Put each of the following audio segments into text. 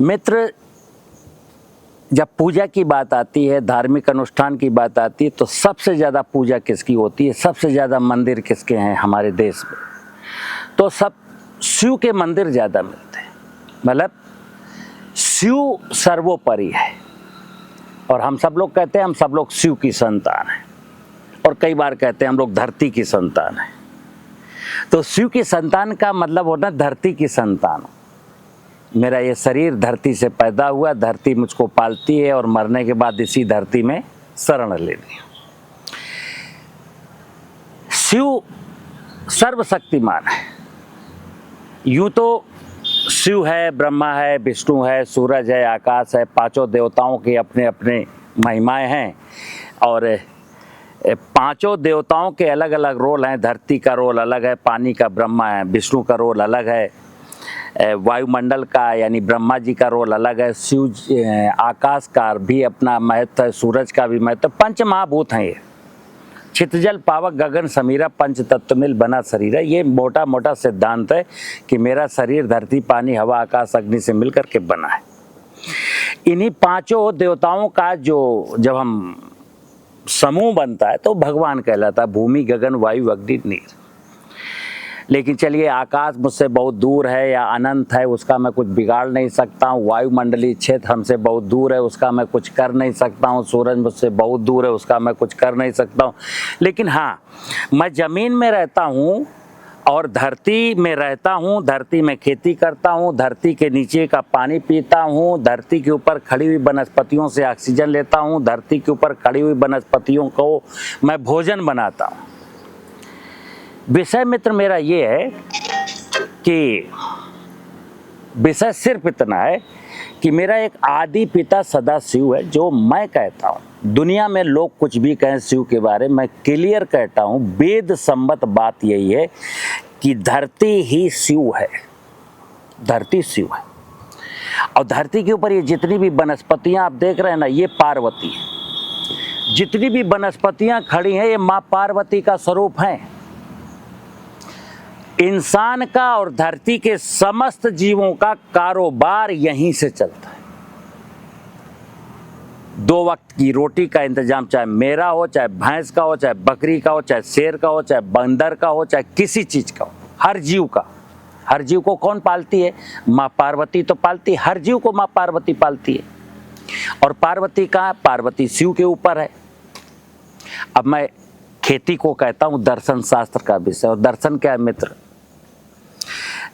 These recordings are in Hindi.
मित्र, जब पूजा की बात आती है, धार्मिक अनुष्ठान की बात आती है, तो सबसे ज़्यादा पूजा किसकी होती है, सबसे ज़्यादा मंदिर किसके हैं हमारे देश में? तो सब शिव के मंदिर ज़्यादा मिलते हैं। मतलब शिव सर्वोपरि है। और हम सब लोग कहते हैं हम सब लोग शिव की संतान हैं, और कई बार कहते हैं हम लोग धरती की संतान हैं। तो शिव की संतान का मतलब होना धरती की संतान। मेरा ये शरीर धरती से पैदा हुआ, धरती मुझको पालती है, और मरने के बाद इसी धरती में शरण लेनी। शिव सर्वशक्तिमान है। यूं तो शिव है, ब्रह्मा है, विष्णु है, सूरज है, आकाश है, पांचों देवताओं की अपने अपने महिमाएं हैं, और पांचों देवताओं के अलग अलग रोल हैं। धरती का रोल अलग है, पानी का ब्रह्मा है, विष्णु का रोल अलग है, वायुमंडल का यानी ब्रह्मा जी का रोल अलग है, शिव आकाश का भी अपना महत्व है, सूरज का भी महत्व। पंच महाभूत हैं ये। चितजल पावक गगन समीरा पंच तत्व मिल बना शरीर है। ये मोटा मोटा सिद्धांत है कि मेरा शरीर धरती, पानी, हवा, आकाश, अग्नि से मिलकर के बना है। इन्हीं पांचों देवताओं का जो जब हम समूह बनता है तो भगवान कहलाता है। भूमि, गगन, वायु, अग्नि, नीर। लेकिन चलिए, आकाश मुझसे बहुत दूर है या अनंत है, उसका मैं कुछ बिगाड़ नहीं सकता हूँ। वायुमंडलीय क्षेत्र हमसे बहुत दूर है, उसका मैं कुछ कर नहीं सकता हूँ। सूरज मुझसे बहुत दूर है, उसका मैं कुछ कर नहीं सकता हूँ। लेकिन हाँ, मैं ज़मीन में रहता हूँ और धरती में रहता हूँ, धरती में खेती करता हूँ, धरती के नीचे का पानी पीता हूँ, धरती के ऊपर खड़ी हुई वनस्पतियों से ऑक्सीजन लेता हूँ, धरती के ऊपर खड़ी हुई वनस्पतियों को मैं भोजन बनाता हूँ। विषय मित्र मेरा ये है कि विषय सिर्फ इतना है कि मेरा एक आदि पिता सदा शिव है, जो मैं कहता हूँ। दुनिया में लोग कुछ भी कहें शिव के बारे में, मैं क्लियर कहता हूँ, वेद सम्मत बात यही है कि धरती ही शिव है। धरती शिव है, और धरती के ऊपर ये जितनी भी वनस्पतियाँ आप देख रहे हैं ना, ये पार्वती है। जितनी भी वनस्पतियाँ खड़ी हैं, ये माँ पार्वती का स्वरूप हैं। इंसान का और धरती के समस्त जीवों का कारोबार यहीं से चलता है। 2 वक्त की रोटी का इंतजाम चाहे मेरा हो, चाहे भैंस का हो, चाहे बकरी का हो, चाहे शेर का हो, चाहे बंदर का हो, चाहे किसी चीज का हो, हर जीव का। हर जीव को कौन पालती है? माँ पार्वती तो पालती है। हर जीव को माँ पार्वती पालती है। और पार्वती कहाँ? पार्वती शिव के ऊपर है। अब मैं खेती को कहता हूँ दर्शन शास्त्र का विषय। और दर्शन क्या है मित्र?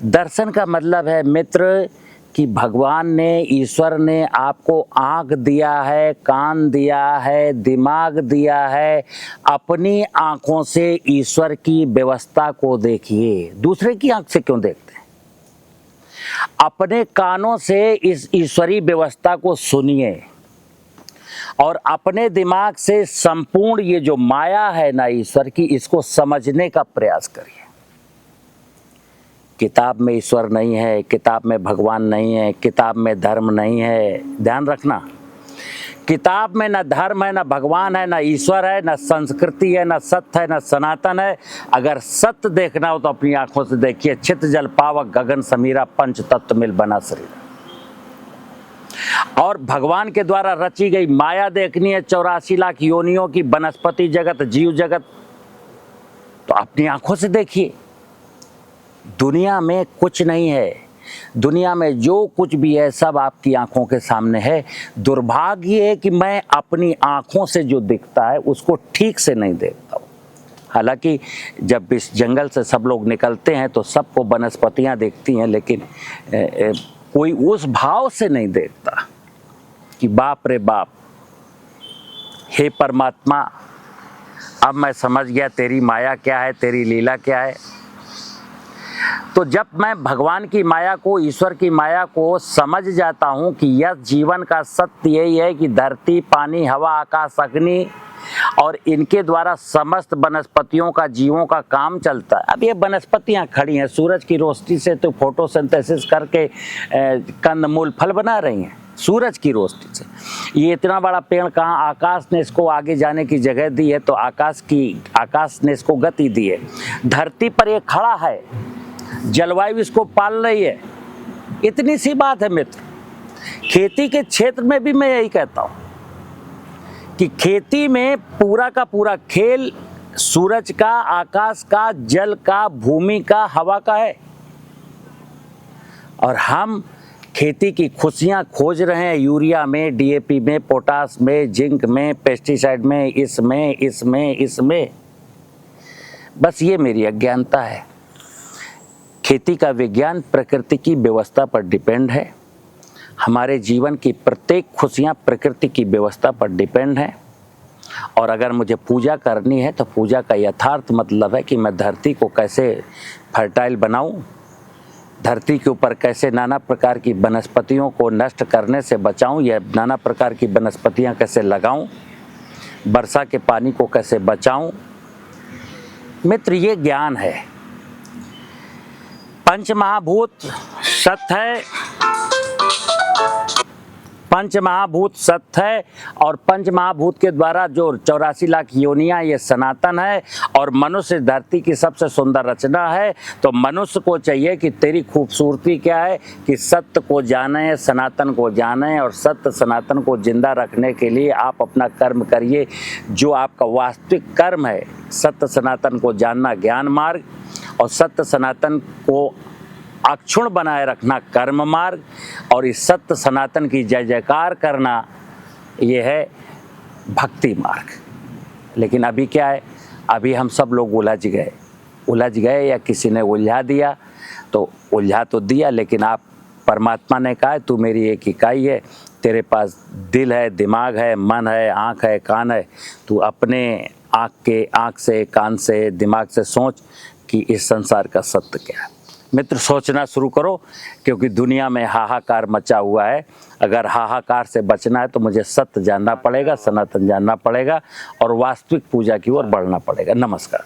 दर्शन का मतलब है मित्र कि भगवान ने, ईश्वर ने आपको आँख दिया है, कान दिया है, दिमाग दिया है। अपनी आँखों से ईश्वर की व्यवस्था को देखिए। दूसरे की आँख से क्यों देखते हैं? अपने कानों से इस ईश्वरी व्यवस्था को सुनिए, और अपने दिमाग से संपूर्ण ये जो माया है ना ईश्वर की, इसको समझने का प्रयास करिए। किताब में ईश्वर नहीं है, किताब में भगवान नहीं है, किताब में धर्म नहीं है। ध्यान रखना, किताब में ना धर्म है, ना भगवान है, ना ईश्वर है, ना संस्कृति है, ना सत्य है, ना सनातन है। अगर सत्य देखना हो तो अपनी आंखों से देखिए। चित जल पावक गगन समीरा पंच तत्व मिल बना शरीर। और भगवान के द्वारा रची गई माया देखनी है, 84 लाख योनियों की वनस्पति जगत, जीव जगत, तो अपनी आंखों से देखिए। दुनिया में कुछ नहीं है। दुनिया में जो कुछ भी है सब आपकी आंखों के सामने है। दुर्भाग्य है कि मैं अपनी आंखों से जो दिखता है उसको ठीक से नहीं देखता हूँ। हालांकि जब इस जंगल से सब लोग निकलते हैं तो सबको वनस्पतियाँ दिखती हैं, लेकिन कोई उस भाव से नहीं देखता कि बाप रे बाप, हे परमात्मा, अब मैं समझ गया तेरी माया क्या है, तेरी लीला क्या है। तो जब मैं भगवान की माया को, ईश्वर की माया को समझ जाता हूँ कि यह जीवन का सत्य यही है कि धरती, पानी, हवा, आकाश, अग्नि और इनके द्वारा समस्त वनस्पतियों का, जीवों का काम चलता है। अब ये वनस्पतियाँ खड़ी हैं, सूरज की रोशनी से तो फोटोसिंथेसिस करके कंदमूल फल बना रही हैं, सूरज की रोशनी से। ये इतना बड़ा पेड़ कहाँ, आकाश ने इसको आगे जाने की जगह दी है, तो आकाश ने इसको गति दी है। धरती पर ये खड़ा है, जलवायु इसको पाल रही है। इतनी सी बात है मित्र। खेती के क्षेत्र में भी मैं यही कहता हूँ कि खेती में पूरा का पूरा खेल सूरज का, आकाश का, जल का, भूमि का, हवा का है। और हम खेती की खुशियां खोज रहे हैं यूरिया में, डीएपी में, पोटास में, जिंक में, पेस्टिसाइड में, इसमें। बस ये मेरी अज्ञानता है। खेती का विज्ञान प्रकृति की व्यवस्था पर डिपेंड है। हमारे जीवन की प्रत्येक खुशियां प्रकृति की व्यवस्था पर डिपेंड है। और अगर मुझे पूजा करनी है तो पूजा का यथार्थ मतलब है कि मैं धरती को कैसे फर्टाइल बनाऊं, धरती के ऊपर कैसे नाना प्रकार की वनस्पतियों को नष्ट करने से बचाऊं, या नाना प्रकार की वनस्पतियां कैसे लगाऊं, वर्षा के पानी को कैसे बचाऊं। मित्र, ये ज्ञान है। पंचमहाभूत सत्य है, पंचमहाभूत सत्य है, और पंचमहाभूत के द्वारा जो 84 लाख योनियां, ये सनातन है और मनुष्य धरती की सबसे सुंदर रचना है। तो मनुष्य को चाहिए कि तेरी खूबसूरती क्या है, कि सत्य को जाने, सनातन को जाने, और सत्य सनातन को जिंदा रखने के लिए आप अपना कर्म करिए। जो आपका वास्तविक कर्म है, सत्य सनातन को जानना ज्ञान मार्ग, और सत्य सनातन को अक्षुण बनाए रखना कर्म मार्ग, और इस सत्य सनातन की जय जयकार करना ये है भक्ति मार्ग। लेकिन अभी क्या है, अभी हम सब लोग उलझ गए या किसी ने उलझा दिया, तो उलझा तो दिया, लेकिन आप परमात्मा ने कहा है तू मेरी एक इकाई है, तेरे पास दिल है, दिमाग है, मन है, आँख है, कान है। तू अपने आँख से, कान से, दिमाग से सोच कि इस संसार का सत्य क्या है। मित्र, सोचना शुरू करो, क्योंकि दुनिया में हाहाकार मचा हुआ है। अगर हाहाकार से बचना है तो मुझे सत्य जानना पड़ेगा, सनातन जानना पड़ेगा, और वास्तविक पूजा की ओर बढ़ना पड़ेगा। नमस्कार।